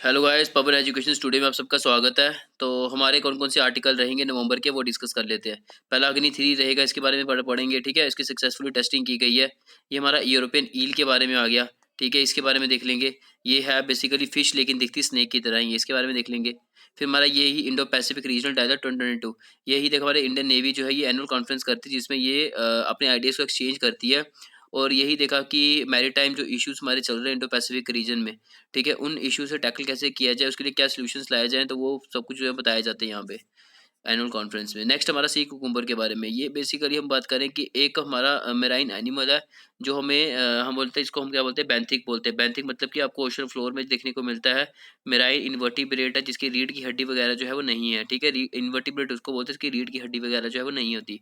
Hello guys, पवन education studio में आप सबका स्वागत है। तो हमारे कौन कौन से आर्टिकल रहेंगे नवंबर के, वो डिस्कस कर लेते हैं। पहला अग्नि 3 रहेगा, इसके बारे में पढ़ेंगे। ठीक है, इसकी सक्सेसफुली टेस्टिंग की गई है। ये हमारा यूरोपियन ईल के बारे में आ गया। ठीक है, इसके बारे में देख लेंगे। ये है बेसिकली फिश, लेकिन दिखती स्नेक की तरह ही है, इसके बारे में देख लेंगे। फिर हमारा ये ही इंडो पैसिफिक रीजनल डायलॉग 2022, यही देखो हमारे इंडियन नेवी जो है ये एनुअल कॉन्फ्रेंस करती है, जिसमें ये अपने आइडियाज़ को एक्सचेंज करती है। और यही देखा कि मैरीटाइम जो इश्यूज हमारे चल रहे हैं इंडो पैसिफिक रीजन में, ठीक है, उन इश्यू से टैकल कैसे किया जाए, उसके लिए क्या सॉल्यूशंस लाए जाएँ, तो वो सब कुछ जो है बताए जाते हैं यहाँ पे एनुअल कॉन्फ्रेंस में। नेक्स्ट हमारा सी कुकुम्बर के बारे में। ये बेसिकली हम बात करें कि एक हमारा मेराइन एनिमल है, जो हमें हम बोलते हैं, इसको हम क्या बोलते हैं, बेंथिक बोलते हैं। बेंथिक मतलब कि आपको ओशन फ्लोर में देखने को मिलता है। मेराइन इन्वर्टिब्रेट है, जिसकी रीढ़ की हड्डी वगैरह जो है वो नहीं है। ठीक है, इन्वर्टिब्रेट उसको बोलते हैं, इसकी रीढ़ की हड्डी वगैरह जो है वो नहीं होती।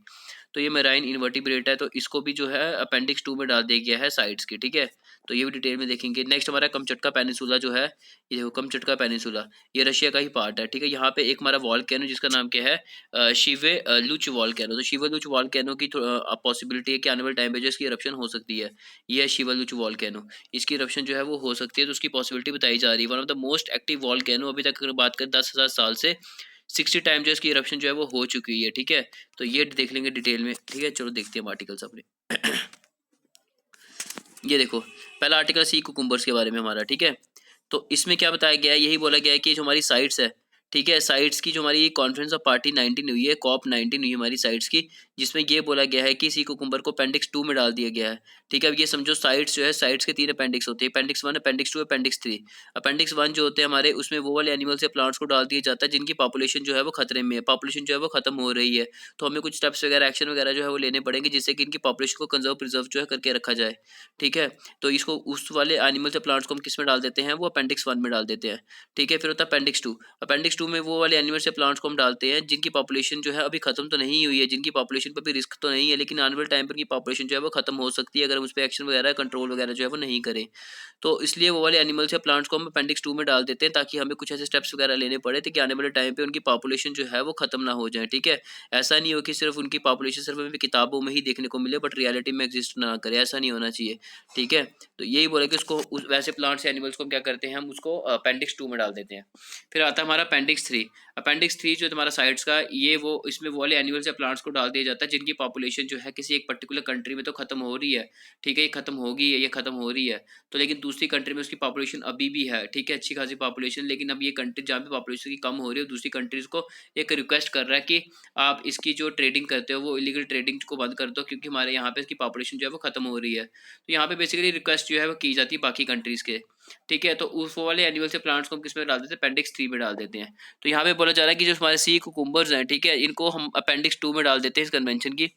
तो ये मेराइन इन्वर्टिब्रेट है, तो इसको भी जो है अपेंडिक्स 2 में डाल दिया गया है साइड्स की। ठीक है, तो ये भी डिटेल में देखेंगे। नेक्स्ट हमारा कमचटका पेनिनसुला जो है, ये देखो कमचटका पेनिनसुला, ये रशिया का ही पार्ट है। ठीक है, यहाँ पे एक हमारा वॉल्केनो जिसका नाम क्या है, शिवे लुच वॉल्केनो। तो शिवे लुच वॉल्केनो की पॉसिबिलिटी है कि आने वाले टाइम पे जो इसकी इरप्शन हो सकती है। ये है शिवा लुच वॉल्केनो, इसकी इरप्शन जो है वो हो सकती है, तो उसकी पॉसिबिलिटी बताई जा रही है। One of the most active volcano अभी तक अगर बात करें 10,000 साल से 60 टाइम जो इसकी इरप्शन जो है वो हो चुकी है। ठीक है, तो ये देख लेंगे डिटेल में। ठीक है, चलो देखते हैं आर्टिकल्स अपने। ये देखो, पहला आर्टिकल सी कुकुम्बर्स के बारे में हमारा। ठीक है, तो इसमें क्या बताया गया है, यही बोला गया है कि जो हमारी साइट्स है, ठीक है, साइट्स की जो हमारी कॉन्फ्रेंस ऑफ पार्टी 19 हुई है, कॉप 19 हुई हमारी साइट्स की, जिसमें ये बोला गया है कि सी कुकुम्बर को अपेंडिक्स 2 में डाल दिया गया है। ठीक है, अब ये समझो साइट्स जो है, साइट्स के 3 अपेंडिक्स होते हैं, अपेंडिक्स 1, अपेंडिक्स 2, अपेंडिक्स 3। अपेंडिक्स 1 जो होते हैं हमारे, उसमें वो वाले एनिमल्स या प्लांट्स को डाल दिया जाता है जिनकी पॉपुलेशन जो है वो खतरे में है, पॉपुलेशन जो है वो खत्म हो रही है। तो हमें कुछ स्टेप्स वगैरह, एक्शन वगैरह जो है वो लेने पड़ेंगे, जिससे कि इनकी पॉपुलेशन को कंजर्व प्रिजर्व जो है करके रखा जाए। ठीक है, तो इसको उस वाले एनिमल्स या प्लांट्स को हम किस में डाल देते हैं, वो अपेंडिक्स 1 में डाल देते हैं। ठीक है, फिर होता है अपेंडिक्स 2। अपेंडिक्स 2 में वो वाले एनिमल्स या प्लांट्स को हम डालते हैं जिनकी पॉपुलेशन जो है अभी खत्म तो नहीं हुई है, जिनकी पॉपुलेशन पर भी रिस्क तो नहीं है, लेकिन आने वाले टाइम पर की पॉपुलेशन जो है वो खत्म हो सकती है अगर हम उस पर एक्शन वगैरह, कंट्रोल वगैरह जो है वो नहीं करें। तो इसलिए वो वाले एनिमल्स या प्लांट्स को हम अपेंडिक्स 2 में डाल देते हैं, ताकि हमें कुछ ऐसे स्टेप्स वगैरह लेने पड़े ताकि आने वाले टाइम पे उनकी पॉपुलेशन जो है वो खत्म ना हो जाए। ठीक है, ऐसा नहीं हो कि सिर्फ उनकी पॉपुलेशन सिर्फ हमें किताबों में ही देखने को मिले, बट रियलिटी में एग्जिस्ट ना करे, ऐसा नहीं होना चाहिए। ठीक है, तो यही बोला कि उसको वैसे प्लांट्स एनिमल्स को हम क्या करते हैं, हम उसको अपेंडिक्स 2 में डाल देते हैं। फिर आता है हमारा अपेंडिक्स 3। अपेंडिक्स 3 जो तुम्हारा साइट्स का, ये वो इसमें वो वाले एनिमल्स या प्लांट्स को डाल दिया जाता है जिनकी पॉपुलेशन जो है किसी एक पर्टिकुलर कंट्री में तो खत्म हो रही है। ठीक है, ये खत्म होगी, ये खत्म हो रही है, तो लेकिन दूसरी कंट्री में उसकी पॉपुलेशन अभी भी है। ठीक है, अच्छी खासी पॉपुलेशन, लेकिन अब ये कंट्री जहाँ पे पॉपुलेशन की कम हो रही है, दूसरी कंट्रीज को एक रिक्वेस्ट कर रहा है कि आप इसकी जो ट्रेडिंग करते हो वो इलीगल ट्रेडिंग को बंद कर दो, क्योंकि हमारे यहाँ पे इसकी पॉपुलेशन जो है वो खत्म हो रही है। तो यहाँ पे बेसिकली रिक्वेस्ट जो है वो की जाती है बाकी कंट्रीज़ के। ठीक है, तो उस वो वाले एनिमल से प्लांट्स को हम किस में डाल देते हैं, अपेंडिक्स 3 में डाल देते हैं। तो यहाँ पे बोला जा रहा है कि जो हमारे सी कुकुम्बर्स हैं, ठीक है, इनको हम अपेंडिक्स 2 में डाल देते हैं इस कन्वेंशन की।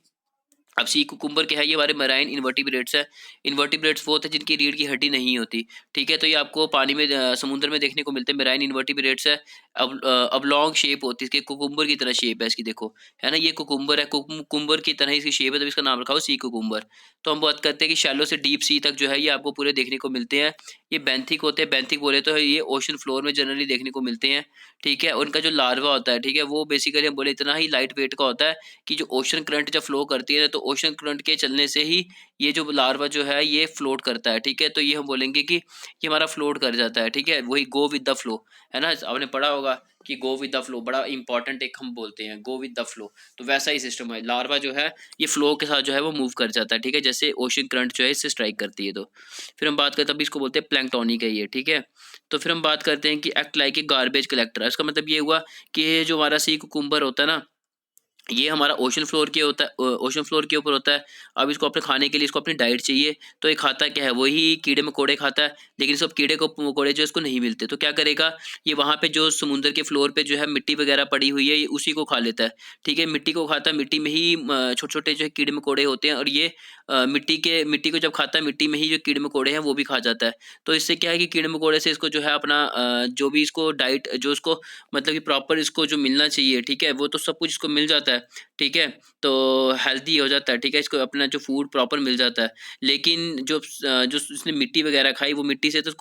अब सी कुकुम्बर क्या है, ये हमारे मराइन इन्वर्टिब्रेट्स है। इन्वर्टिब्रेट्स वो होते हैं जिनकी रीढ़ की हड्डी नहीं होती। ठीक है, तो ये आपको पानी में समुद्र में देखने को मिलते हैं। मराइन इन्वर्टिब्रेट्स है। अब लॉन्ग शेप होती है इसकी, कुकुम्बर की तरह शेप है इसकी, देखो है ना, ये कुकुम्बर है, कुकुम्बर की तरह इसकी शेप है, तो इसका नाम रखा हो सी कुकुम्बर। तो हम बात करते हैं कि शैलो से डीप सी तक जो है ये आपको पूरे देखने को मिलते हैं। ये बेंथिक होते हैं, बेंथिक बोले तो ये ओशन फ्लोर में जनरली देखने को मिलते हैं। ठीक है, उनका जो लार्वा होता है, ठीक है, वो बेसिकली हम बोले इतना ही लाइट वेट का होता है कि जो ओशन करंट जब फ्लो करती है, तो ओशन करंट के चलने से ही ये जो लार्वा जो है ये फ्लोट करता है। ठीक है, तो ये हम बोलेंगे कि ये हमारा फ्लोट कर जाता है। ठीक है, वही गो विद द फ्लो, है ना, आपने पढ़ा होगा कि गो विद द फ्लो बड़ा इंपॉर्टेंट एक हम बोलते हैं, गो विद द फ्लो। तो वैसा ही सिस्टम है, लार्वा जो है ये फ्लो के साथ जो है वो मूव कर जाता है। ठीक है, जैसे ओशन करंट जो है इससे स्ट्राइक करती है। तो फिर हम बात करते हैं, अभी इसको बोलते हैं प्लैंक्टोनिक है ये। ठीक है, तो फिर हम बात करते हैं कि act like a garbage collector. इसका मतलब ये हुआ कि ये जो हमारा सी कुकुम्बर होता है ना, ये हमारा ओशन फ्लोर के होता है, ओशन फ्लोर के ऊपर होता है। अब इसको अपने खाने के लिए, इसको अपनी डाइट चाहिए, तो ये खाता क्या है, वही कीड़े मकोड़े खाता है, लेकिन सब कीड़े को मकोड़े जो इसको नहीं मिलते, तो क्या करेगा, ये वहाँ पे जो समुद्र के फ्लोर पे जो है मिट्टी वगैरह पड़ी हुई है, ये उसी को खा लेता है। ठीक है, मिट्टी को खाता है, मिट्टी में ही छोटे छोटे जो है कीड़े मकोड़े होते हैं, और ये मिट्टी को जब खाता है, मिट्टी में ही जो कीड़े मकोड़े हैं वो भी खा जाता है। तो इससे क्या है कि कीड़े मकोड़े से इसको जो है अपना जो भी इसको डाइट जो उसको मतलब कि प्रॉपर इसको जो मिलना चाहिए, ठीक है, वो तो सब कुछ इसको मिल जाता है, ठीक है, तो हेल्दी हो जाता है, ठीक है, इसको अपना जो फूड प्रॉपर मिल जाता है। लेकिन जो उसने मिट्टी वगैरह खाई, वो मिट्टी से तो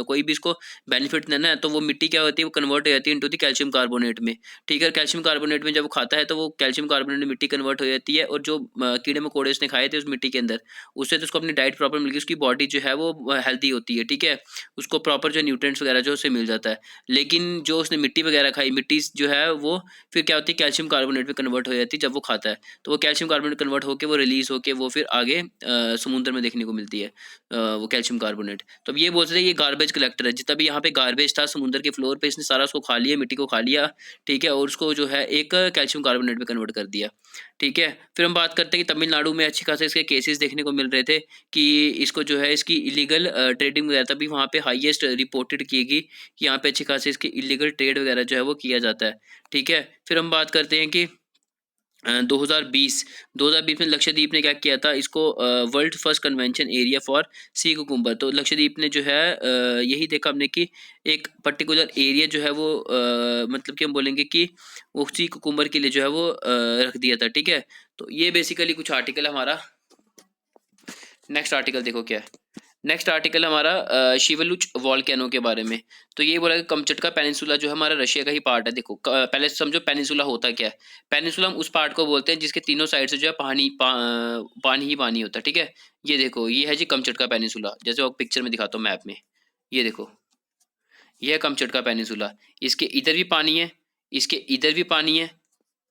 कोई भी इसको बेनिफिट नहीं है, तो वो मिट्टी क्या होती है, वो कन्वर्ट हो जाती है इनटू द कैल्शियम कार्बोनेट में, ठीक है। कैल्शियम कार्बोनेट में जब वो खाता है तो वो कैल्शियम कार्बोनेट में मिट्टी कन्वर्ट हो जाती है, और जो कीड़े मकोड़े उसने खाए थे उस मिट्टी के अंदर, उससे तो उसको अपनी डाइट प्रॉपर मिल गई, उसकी बॉडी जो है वो हेल्दी होती है, ठीक है, उसको प्रॉपर जो न्यूट्रिएंट्स वगैरह जो उससे मिल जाता है। लेकिन जो उसने मिट्टी वगैरह खाई, मिट्टी जो है वो फिर क्या होती है, कैल्शियम कार्बोनेट में कन्वर्ट हो जाती है जब वो खाता है, तो वो कैल्शियम कार्बोनेट कन्वर्ट होकर वो रिलीज होकर वो फिर आगे समुद्र में देखने को मिलती है वो कैल्शियम कार्बोनेट। तो अब ये बोलते हैं ये गार्बेज कलेक्टर है, जितना भी यहाँ पे गार्बेज था समुद्र के फ्लोर पे, इसने सारा उसको खा लिया, मिट्टी को खा लिया, ठीक है, और उसको जो है एक कैल्शियम कार्बोनेट में कन्वर्ट कर दिया, ठीक है। फिर हम बात करते हैं कि तमिलनाडु में अच्छी खासे इसके केसेस देखने को मिल रहे थे कि इसको जो है इसकी इलीगल ट्रेडिंग वगैरह, तभी वहाँ पे हाईएस्ट रिपोर्टेड की गई कि यहाँ पे अच्छी खासी इसकी इलीगल ट्रेड वगैरह जो है वो किया जाता है, ठीक है। फिर हम बात करते हैं कि 2020 में लक्षद्वीप ने क्या किया था, इसको world first convention area for sea cucumber, तो लक्षद्वीप ने जो है यही देखा हमने कि एक पर्टिकुलर एरिया जो है वो मतलब कि हम बोलेंगे कि वो सी कुकुम्बर के लिए जो है वो रख दिया था, ठीक है। तो ये बेसिकली कुछ आर्टिकल हमारा। नेक्स्ट आर्टिकल देखो क्या है। नेक्स्ट आर्टिकल हमारा शिवलुच वॉल्केनो के बारे में। तो ये बोला कि कमचटका पेनिनसुला जो हमारा रशिया का ही पार्ट है। देखो पहले समझो पेनिनसुला होता क्या है। पेनिनसुला हम उस पार्ट को बोलते हैं जिसके तीनों साइड से जो है पानी ही पानी होता है, ठीक है। ये देखो ये है जी कमचटका पेनिनसुला, जैसे वो पिक्चर में दिखाता हूँ मैप में, ये देखो ये है कमचटका पेनिनसुला। इसके इधर भी पानी है, इसके इधर भी पानी है,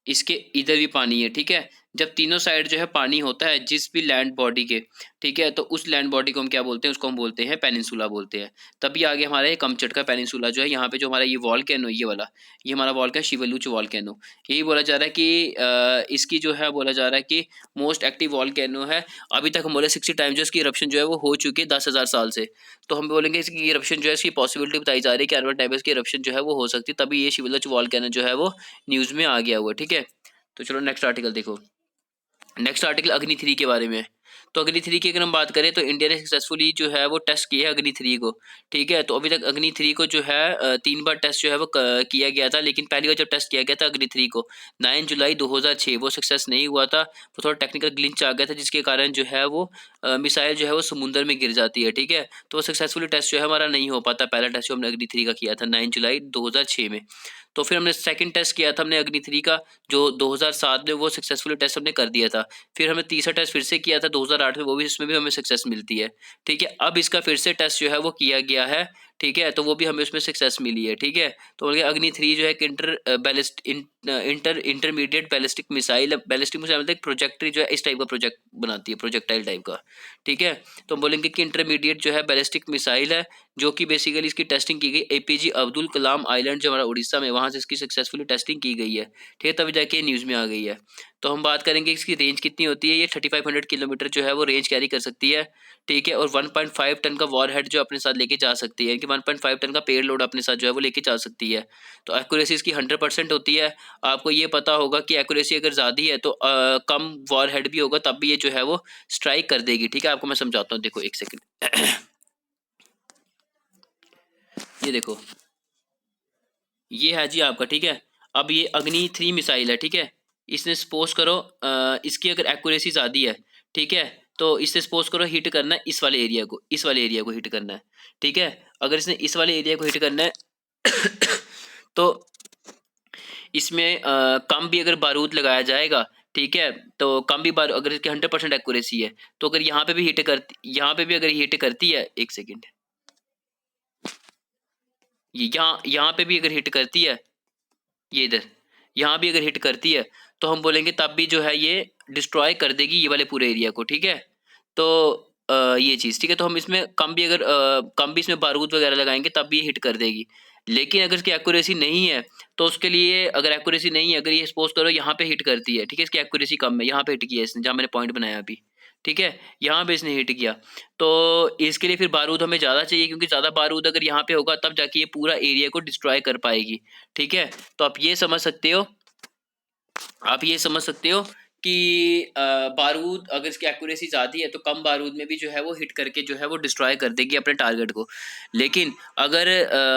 इसके इधर भी पानी है, ठीक है। जब तीनों साइड जो है पानी होता है जिस भी लैंड बॉडी के, ठीक है, तो उस लैंड बॉडी को हम क्या बोलते हैं, उसको हम बोलते हैं पेनिनसुला बोलते हैं। तभी आगे हमारा ये कमचटका पेनिनसुला जो है, यहाँ पे जो हमारा ये वॉल्केनो ये वाला, ये हमारा वॉल्केनो शिवलुच वॉल्केनो, यही बोला जा रहा है कि इसकी जो है बोला जा रहा है कि मोस्ट एक्टिव वॉल्केनो है। अभी तक हम बोले 60 टाइम जो इसकी इरप्शन जो है वो हो चुकी है 10,000 साल से। तो हम बोलेंगे इसकी इरप्शन जो है, इसकी पॉसिबिलिटी बताई जा रही है कि आने वाले टाइम में इसकी इरप्शन जो है वो हो सकती है, तभी ये शिवलुच वॉल्केनो जो है वो न्यूज़ में आ गया हुआ है, ठीक है। तो चलो नेक्स्ट आर्टिकल देखो। नेक्स्ट आर्टिकल अग्नि 3 के बारे में है। तो अग्नि 3 की अगर हम बात करें तो इंडिया ने सक्सेसफुली जो है वो टेस्ट किया है अग्नि 3 को, ठीक है। तो अभी तक अग्नि 3 को जो है 3 बार टेस्ट जो है वो किया गया था, लेकिन पहली बार जब टेस्ट किया गया था अग्नि 3 को 9 जुलाई 2006, वो सक्सेस नहीं हुआ था। वो थोड़ा टेक्निकल ग्लिच आ गया था जिसके कारण जो है वो मिसाइल जो है वो समुद्र में गिर जाती है, ठीक है। तो वो सक्सेसफुली टेस्ट जो है हमारा नहीं हो पाता। पहला टेस्ट जो हमने अग्नि 3 का किया था 9 जुलाई 2006 में। तो फिर हमने सेकंड टेस्ट किया था हमने अग्नि 3 का जो 2007 में, वो सक्सेसफुली टेस्ट हमने कर दिया था। फिर हमने तीसरा टेस्ट फिर से किया था 2008 में, वो भी इसमें भी हमें सक्सेस मिलती है, ठीक है। अब इसका फिर से टेस्ट जो है वो किया गया है, ठीक है, तो वो भी हमें उसमें सक्सेस मिली है, ठीक है। तो अग्नि 3 जो है एक intermediate ballistic missile, ballistic missile मतलब एक प्रोजेक्टरी जो है इस टाइप का प्रोजेक्ट बनाती है, प्रोजेक्टाइल टाइप का, ठीक है। तो हम बोलेंगे कि इंटरमीडिएट जो है बैलिस्टिक मिसाइल है, जो कि बेसिकली इसकी टेस्टिंग की गई एपीजे अब्दुल कलाम आइलैंड जो हमारा उड़ीसा में, वहाँ से इसकी सक्सेसफुली टेस्टिंग की गई है, ठीक है, तभी जाके न्यूज़ में आ गई है। तो हम बात करेंगे इसकी रेंज कितनी होती है। ये 3500 किलोमीटर जो है वो रेंज कैरी कर सकती है, ठीक है, और 1.5 टन का वॉरहेड जो अपने साथ लेके जा सकती है, कि 1.5 टन का पेड़ लोड अपने साथ जो है वो लेके जा सकती है। तो एक्यूरेसी इसकी 100% होती है। आपको ये पता होगा कि एक्यूरेसी अगर ज़्यादा है तो कम वॉरहेड भी होगा तब भी ये जो है वो स्ट्राइक कर देगी, ठीक है। आपको मैं समझाता हूँ, देखो एक सेकेंड ये देखो ये है जी आपका, ठीक है। अब ये अग्नि 3 मिसाइल है, ठीक है। इसने सपोज करो इसकी अगर एक्यूरेसी ज़्यादा है, ठीक है, तो इससे सपोज करो हिट करना है इस वाले एरिया को, इस वाले एरिया को हिट करना है, ठीक है। अगर इसने इस वाले एरिया को हिट करना है तो इसमें कम भी अगर बारूद लगाया जाएगा, ठीक है, तो कम भी बार अगर इसकी 100% एक्यूरेसी है, तो अगर यहाँ पे भी हिट करती, यहाँ पे भी अगर हिट करती है, एक सेकेंड, ये यहाँ पे भी अगर हिट करती है, ये इधर यहाँ भी अगर हिट करती है, तो हम बोलेंगे तब भी जो है ये डिस्ट्रॉय कर देगी ये वाले पूरे एरिया को, ठीक है। तो ये चीज़, ठीक है। तो हम इसमें कम भी इसमें बारूद वगैरह लगाएंगे तब भी ये हिट कर देगी। लेकिन अगर इसकी एक्यूरेसी नहीं है, तो उसके लिए अगर एक्यूरेसी नहीं है, अगर ये सपोज करो यहाँ पे हिट करती है, ठीक है, इसकी एक्यूरेसी कम है, यहाँ पे हिट किया इसने जहाँ मैंने पॉइंट बनाया अभी, ठीक है, यहाँ पे इसने हिट किया, तो इसके लिए फिर बारूद हमें ज़्यादा चाहिए, क्योंकि ज़्यादा बारूद अगर यहाँ पे होगा तब जाके ये पूरा एरिया को डिस्ट्रॉय कर पाएगी, ठीक है। तो आप ये समझ सकते हो कि बारूद अगर इसकी एक्यूरेसी ज़्यादा है तो कम बारूद में भी जो है वो हिट करके जो है वो डिस्ट्रॉय कर देगी अपने टारगेट को। लेकिन अगर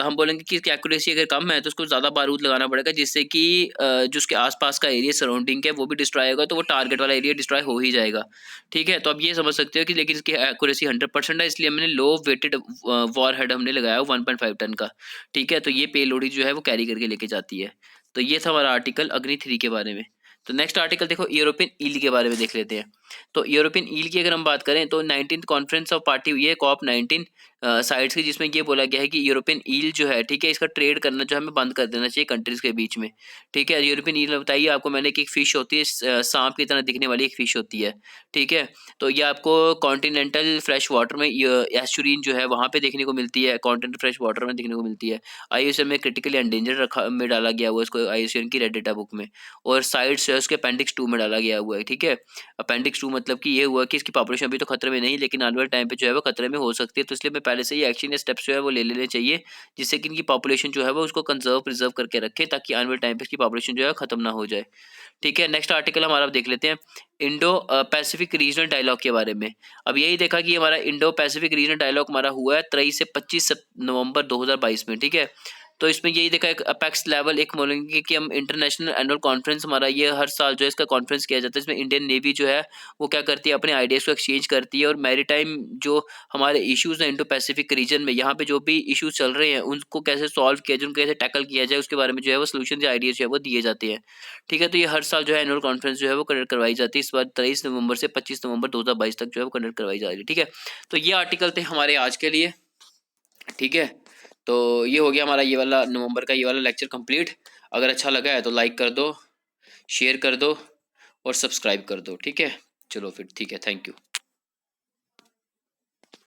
हम बोलेंगे कि इसकी एक्यूरेसी अगर कम है तो उसको ज़्यादा बारूद लगाना पड़ेगा, जिससे कि जो उसके आसपास का एरिया सराउंडिंग है वो भी डिस्ट्रॉय होगा, तो वो टारगेट वाला एरिया डिस्ट्रॉय हो ही जाएगा। ठीक है, तो अब ये समझ सकते हो कि लेकिन इसकी एक्यूरेसी 100% है, इसलिए हमने लो वेटेड वॉर हेड हमने लगाया 1.5 टन का। ठीक है, तो ये पेलोड जो है वो कैरी करके लेके जाती है। तो ये था हमारा आर्टिकल अग्नि 3 के बारे में। तो नेक्स्ट आर्टिकल देखो यूरोपियन ईल के बारे में देख लेते हैं। तो यूरोपियन ईल की अगर हम बात करें तो 19th कॉन्फ्रेंस ऑफ पार्टी हुई है COP 19 साइड्स की, जिसमें ये बोला गया है कि यूरोपियन ईल जो है, ठीक है, इसका ट्रेड करना जो है हमें बंद कर देना चाहिए कंट्रीज के बीच में। ठीक है, यूरोपियन ईल बताइए आपको मैंने कि एक फिश होती है, सांप की तरह दिखने वाली एक फिश होती है। ठीक है, तो ये आपको कॉन्टिनेंटल फ्रेश वाटर में एस्चुरीन जो है वहाँ पे देखने को मिलती है, कॉन्टिनेंटल फ्रेश वाटर में देखने को मिलती है। IUCN में क्रिटिकली एंडेंजर रखा में डाला गया हुआ है इसको, IUCN की रेड डेटा बुक में। और साइड्स है उसके अपेंडिक्स 2 में डाला गया हुआ है। ठीक है, अपेंडिक्स 2 मतलब कि ये हुआ कि इसकी पॉपुलेशन अभी तो खतरे में नहीं, लेकिन आने वाले टाइम पे जो है वो खतरे में हो सकती है, तो इसलिए मैं पहले से ही एक्शन या स्टेप्स जो है वो ले लेने चाहिए, जिससे कि इनकी पॉपुलेशन जो है वो उसको प्रिजर्व करके रखे, ताकि आने वाले टाइम पे इसकी पॉपुलेशन जो है खत्म ना हो जाए। ठीक है, नेक्स्ट आर्टिकल हमारा देख लेते हैं इंडो पैसिफिक रीजनल डायलॉग के बारे में। अब यही देखा कि हमारा इंडो पैसिफिक रीजनल डायलॉग हमारा हुआ है 23 से 25 नवंबर 2022 में। ठीक है, तो इसमें यही देखा एक अपेक्स लेवल एक बोलेंगे कि हम इंटरनेशनल एनुअल कॉन्फ्रेंस हमारा ये हर साल जो है इसका कॉन्फ्रेंस किया जाता है। इसमें इंडियन नेवी जो है वो क्या करती है, अपने आइडियाज़ को एक्सचेंज करती है, और मैरीटाइम जो हमारे इश्यूज़ हैं इंडो पैसिफिक रीजन में, यहाँ पे जो भी इश्यूज चल रहे हैं उनको कैसे सॉल्व किया जाए, उनको कैसे टैकल किया जाए, उसके बारे में जो है वो सोल्यूशन या आइडियाज़ जो है वो दिए जाते हैं। ठीक है, तो ये हर साल जो है एनुअल कॉन्फ्रेंस जो है वो कंडक्ट करवाई जाती है। इस बार 23 नवंबर से 25 नवंबर 2022 तक जो है वो कंडक्ट करवाई जा रही है। ठीक है, तो ये आर्टिकल थे हमारे आज के लिए। ठीक है, तो ये हो गया हमारा ये वाला नवंबर का ये वाला लेक्चर कंप्लीट। अगर अच्छा लगा है तो लाइक कर दो, शेयर कर दो और सब्सक्राइब कर दो। ठीक है, चलो फिर ठीक है, थैंक यू।